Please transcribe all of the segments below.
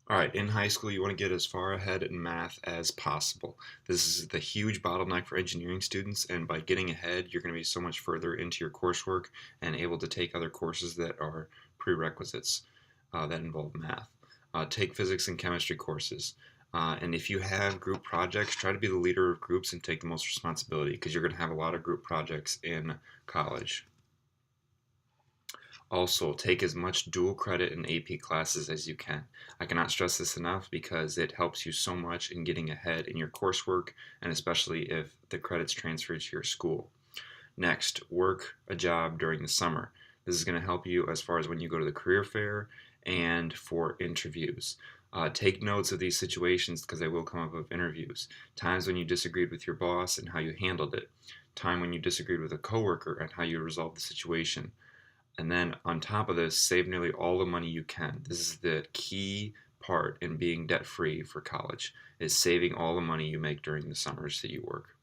All right, in high school, you want to get as far ahead in math as possible. This is the huge bottleneck for engineering students, and by getting ahead, you're going to be so much further into your coursework and able to take other courses that are prerequisites that involve math. Take physics and chemistry courses. And if you have group projects, try to be the leader of groups and take the most responsibility because you're going to have a lot of group projects in college. Also, take as much dual credit and AP classes as you can. I cannot stress this enough because it helps you so much in getting ahead in your coursework and especially if the credits transfer to your school. Next, work a job during the summer. This is going to help you as far as when you go to the career fair and for interviews. Take notes of these situations because they will come up with interviews. Times when you disagreed with your boss and how you handled it. Time when you disagreed with a coworker and how you resolved the situation. And then on top of this, save nearly all the money you can. This is the key part in being debt free for college is saving all the money you make during the summers that you work.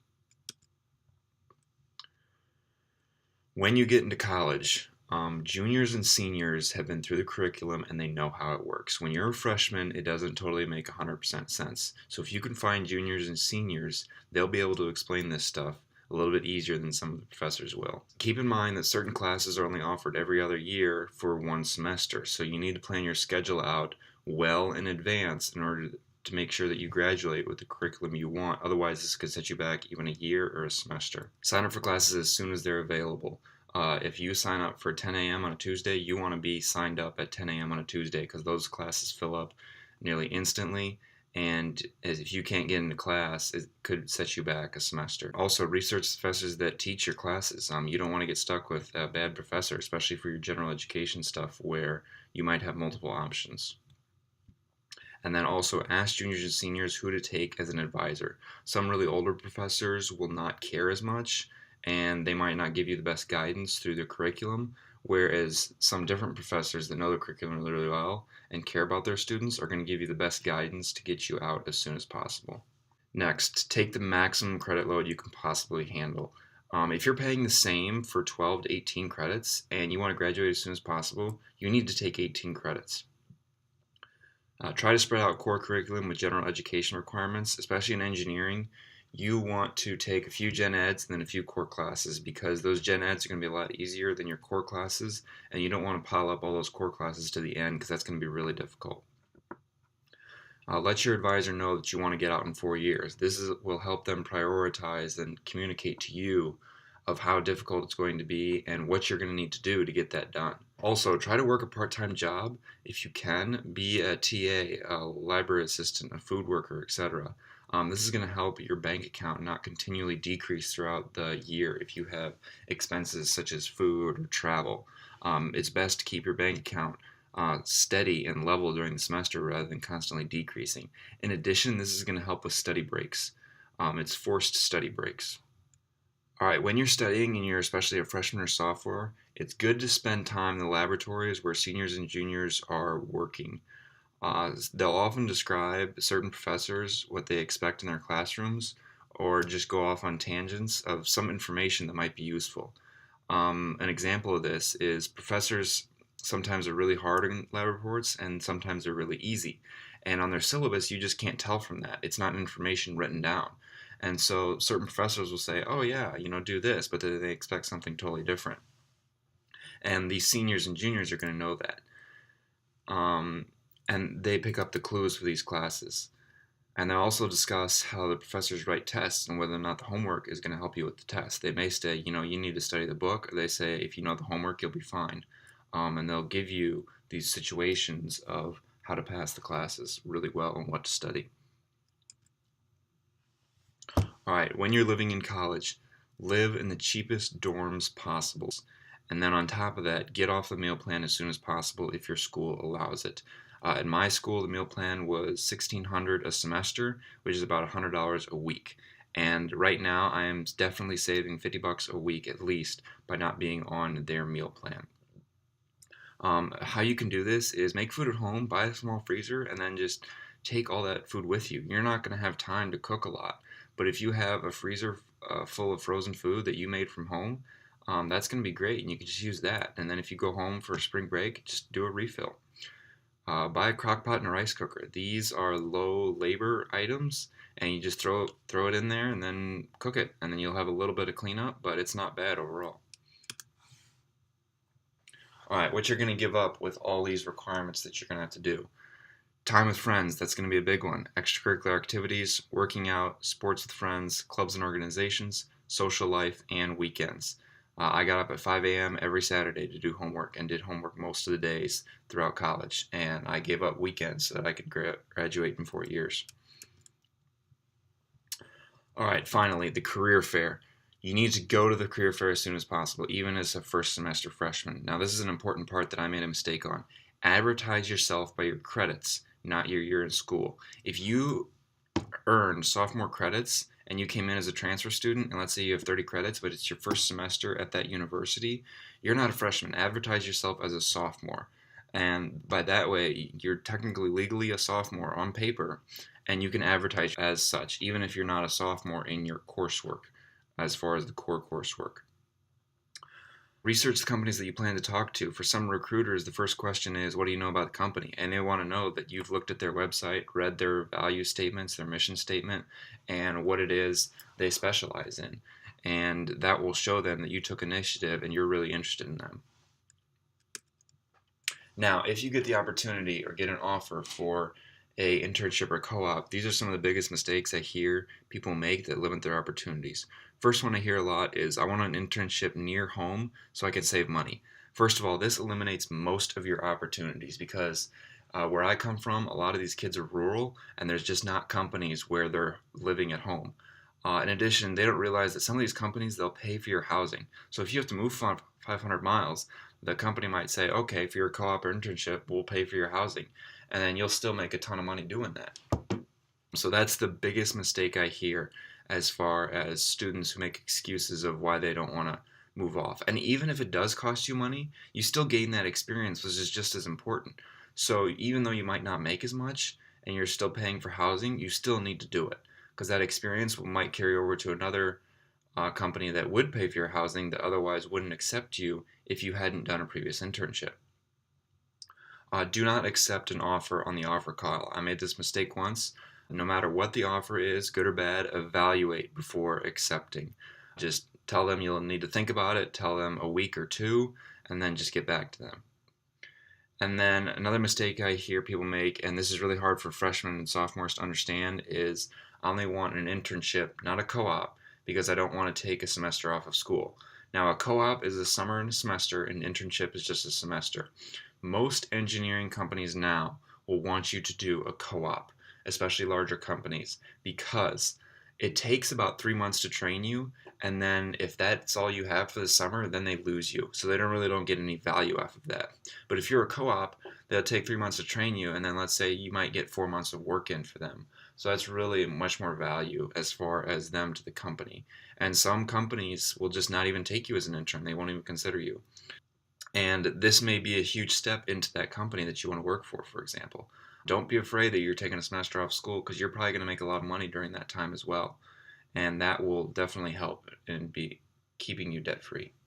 When you get into college, juniors and seniors have been through the curriculum and they know how it works. When you're a freshman, it doesn't totally make 100% sense. So if you can find juniors and seniors, they'll be able to explain this stuff a little bit easier than some of the professors will. Keep in mind that certain classes are only offered every other year for one semester, so you need to plan your schedule out well in advance in order to make sure that you graduate with the curriculum you want. Otherwise, this could set you back even a year or a semester. Sign up for classes as soon as they're available. If you sign up for 10 a.m. on a Tuesday, you want to be signed up at 10 a.m. on a Tuesday because those classes fill up nearly instantly. And if you can't get into class, it could set you back a semester. Also, research professors that teach your classes. You don't want to get stuck with a bad professor, especially for your general education stuff where you might have multiple options. And then also ask juniors and seniors who to take as an advisor. Some really older professors will not care as much and they might not give you the best guidance through their curriculum, whereas some different professors that know the curriculum really, really well and care about their students are going to give you the best guidance to get you out as soon as possible. Next, take the maximum credit load you can possibly handle. If you're paying the same for 12 to 18 credits and you want to graduate as soon as possible, you need to take 18 credits. Try to spread out core curriculum with general education requirements, especially in engineering. You want to take a few gen eds and then a few core classes because those gen eds are going to be a lot easier than your core classes, and you don't want to pile up all those core classes to the end because that's going to be really difficult. Let your advisor know that you want to get out in 4 years. Will help them prioritize and communicate to you of how difficult it's going to be and what you're going to need to do to get that done. Also, try to work a part-time job if you can. Be a TA, a library assistant, a food worker, etc. This is going to help your bank account not continually decrease throughout the year if you have expenses such as food or travel. It's best to keep your bank account steady and level during the semester rather than constantly decreasing. In addition, this is going to help with study breaks. It's forced study breaks. All right, when you're studying and you're especially a freshman or sophomore, it's good to spend time in the laboratories where seniors and juniors are working. They'll often describe certain professors what they expect in their classrooms or just go off on tangents of some information that might be useful. An example of this is professors sometimes are really hard in lab reports and sometimes they're really easy. And on their syllabus, you just can't tell from that. It's not information written down. And so certain professors will say, oh, yeah, do this, but then they expect something totally different. And these seniors and juniors are going to know that. And they pick up the clues for these classes. And they'll also discuss how the professors write tests and whether or not the homework is going to help you with the test. They may say, you need to study the book, or they say, if you know the homework, you'll be fine. And they'll give you these situations of how to pass the classes really well and what to study. All right, when you're living in college, live in the cheapest dorms possible. And then on top of that, get off the meal plan as soon as possible if your school allows it. At my school, the meal plan was $1,600 a semester, which is about $100 a week. And right now, I am definitely saving $50 a week at least by not being on their meal plan. How you can do this is make food at home, buy a small freezer, and then just take all that food with you. You're not going to have time to cook a lot, but if you have a freezer full of frozen food that you made from home, that's going to be great, and you can just use that. And then if you go home for spring break, just do a refill. Buy a crock pot and a rice cooker. These are low labor items, and you just throw it in there and then cook it, and then you'll have a little bit of cleanup, but it's not bad overall. All right, what you're going to give up with all these requirements that you're going to have to do. Time with friends, that's going to be a big one. Extracurricular activities, working out, sports with friends, clubs and organizations, social life, and weekends. I got up at 5 a.m. every Saturday to do homework and did homework most of the days throughout college. And I gave up weekends so that I could graduate in 4 years. All right, finally, the career fair. You need to go to the career fair as soon as possible, even as a first semester freshman. Now, this is an important part that I made a mistake on. Advertise yourself by your credits, not your year in school. If you earned sophomore credits and you came in as a transfer student, and let's say you have 30 credits, but it's your first semester at that university, you're not a freshman. Advertise yourself as a sophomore. And by that way, you're technically legally a sophomore on paper, and you can advertise as such, even if you're not a sophomore in your coursework, as far as the core coursework. Research the companies that you plan to talk to. For some recruiters, the first question is, what do you know about the company? And they want to know that you've looked at their website, read their value statements, their mission statement, and what it is they specialize in. And that will show them that you took initiative and you're really interested in them. Now, if you get the opportunity or get an offer for a internship or co-op, these are some of the biggest mistakes I hear people make that limit their opportunities. First one I hear a lot is, I want an internship near home so I can save money. First of all, this eliminates most of your opportunities because where I come from, a lot of these kids are rural and there's just not companies where they're living at home. In addition, they don't realize that some of these companies, they'll pay for your housing. So if you have to move 500 miles, the company might say, okay, for your co-op or internship, we'll pay for your housing. And then you'll still make a ton of money doing that. So that's the biggest mistake I hear as far as students who make excuses of why they don't want to move off. And even if it does cost you money, you still gain that experience, which is just as important. So even though you might not make as much and you're still paying for housing, you still need to do it because that experience might carry over to another company that would pay for your housing that otherwise wouldn't accept you if you hadn't done a previous internship. Do not accept an offer on the offer call. I made this mistake once. No matter what the offer is, good or bad, evaluate before accepting. Just tell them you'll need to think about it, tell them a week or two, and then just get back to them. And then another mistake I hear people make, and this is really hard for freshmen and sophomores to understand, is I only want an internship, not a co-op, because I don't want to take a semester off of school. Now, a co-op is a summer and a semester, and an internship is just a semester. Most engineering companies now will want you to do a co-op, especially larger companies, because it takes about 3 months to train you, and then if that's all you have for the summer, then they lose you. So they don't get any value off of that. But if you're a co-op, they'll take 3 months to train you, and then let's say you might get 4 months of work in for them. So that's really much more value as far as them to the company. And some companies will just not even take you as an intern. They won't even consider you. And this may be a huge step into that company that you want to work for example. Don't be afraid that you're taking a semester off school because you're probably going to make a lot of money during that time as well. And that will definitely help in be keeping you debt free.